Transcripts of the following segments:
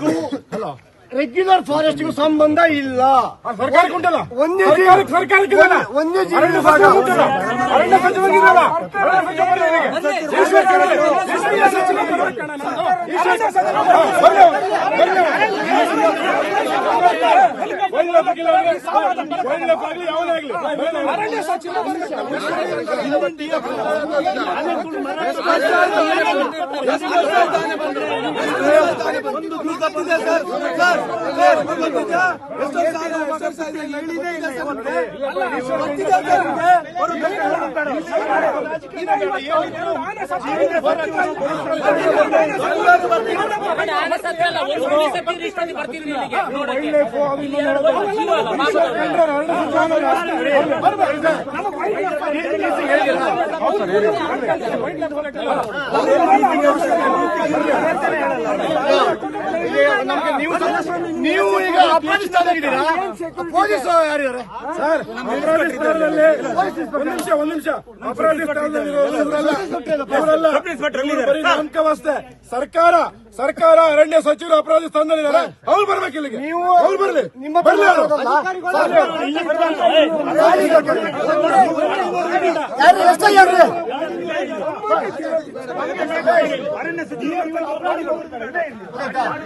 ಫಾರೆಸ್ಟಿಗೂ regular ಫಾರೆಸ್ಟ್ಗೂ ಸಂಬಂಧ ಇಲ್ಲ. ಸರ್ಕಾರಕ್ಕೆ ಉಂಟಲ್ಲ, ವನ್ಯಜೀವಿ ವಿಭಾಗ ಅರಣ್ಯ ಸಚಿವರಿಗಿರಲ್ಲ. ಅರಣ್ಯ ಸಚಿವ ನೀವು ಈಗ ಅಫ್ಘಾನಿಸ್ತಾನದಲ್ಲಿದ್ದೀರಾ? ಪೊಲೀಸ್ ಯಾರಿದ್ದಾರೆ ಸರ್? ಒಂದ್ ನಿಮಿಷ ನಾಮಕವಾಸ್ತೆ. ಸರ್ಕಾರ ಅರಣ್ಯ ಸಚಿವರು ಅಪರಾಧಿ ಸ್ಥಾನದಲ್ಲಿದ್ದಾರೆ. ಅವ್ರು ಬರ್ಬೇಕು ಇಲ್ಲಿಗೆ. ಅವ್ರು ಬರ್ಲಿ, ನಿಮ್ಮ ಬರ್ಲಿ.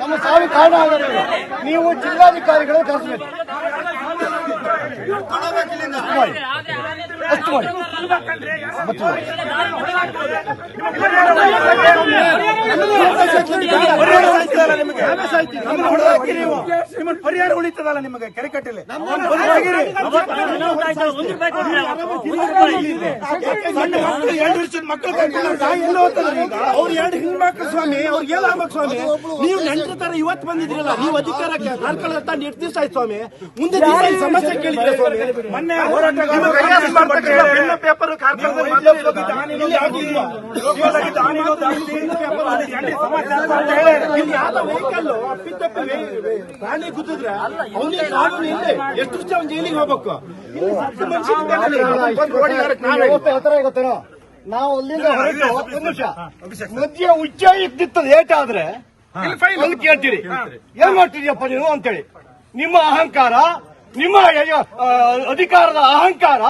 ನಮ್ಮ ಸಾವಿನ ಕಾರಣ ಆದರೆ ನೀವು ಜಿಲ್ಲಾಧಿಕಾರಿಗಳು ಕಳಿಸಬೇಕು. ಅಷ್ಟು ಮಾಡಿ. ಪರಿಹಾರ ಉಳಿತದಲ್ಲ ನಿಮಗೆ ಕೆರೆಕಟ್ಟಲೆ. ಮಕ್ಕಳು ಅವ್ರು 2 ಹೆಣ್ಮಕ್ಳು ಸ್ವಾಮಿ, ಅವ್ರಿಗೆ ಏನಾಗ್ಬೇಕು ಸ್ವಾಮಿ? ನೀವು ನೆಂಟ್ರ ತರ ಇವತ್ತು ಬಂದಿದ್ರಲ್ಲ, ನೀವು ಅಧಿಕಾರಕ್ಕೆ ಕರ್ಕೊಳ್ಳುತ್ತಾ 8 ದಿವಸ ಆಯ್ತು ಸ್ವಾಮಿ. ಮುಂದೆ ದಿವಸ ಈ ಸಮಸ್ಯೆ ಕೇಳಿದ್ರೆ ಸ್ವಾಮಿ, ಮೊನ್ನೆ ಪೇಪರ್ ಪ್ರಾಣಿ ಗುದ್ದಿದ್ರೆ ಅವನಿಗೆ ಕಾನೂನು ಇದೆ. ಎಷ್ಟು ಜನ ಜೈಲಿಗೆ ಹೋಗ್ಬೇಕು? ಗೊತ್ತೇನೋ, ನಾವು ಅಲ್ಲಿಂದ ಹೊರಟು ಒಂದು ನಿಮಿಷ ಮಧ್ಯ ಉಚ್ಚ ಇದ್ದಿತ್ತದ ಏಟಾದ್ರೆ ಅಲ್ಲಿ ಕೇಳ್ತೀರಿ, ಏನ್ ಮಾಡ್ತಿದ್ಯಪ್ಪ ನೀವು ಅಂತೇಳಿ. ನಿಮ್ಮ ಅಹಂಕಾರ, ನಿಮ್ಮ ಅಧಿಕಾರದ ಅಹಂಕಾರ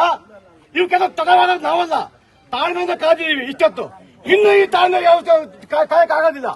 ಇವಕ್ಕೆಲ್ಲ ತಡವಾದ ನಾವಲ್ಲ. ತಾಳ್ಮೆಯಿಂದ ಕಾದಿದ್ದೀವಿ ಇಷ್ಟೊತ್ತು. ಇನ್ನು ಈ ತಾಳ್ಮೆ ಯಾವ ಕಾಯಕ್ಕಾಗೋದಿಲ್ಲ.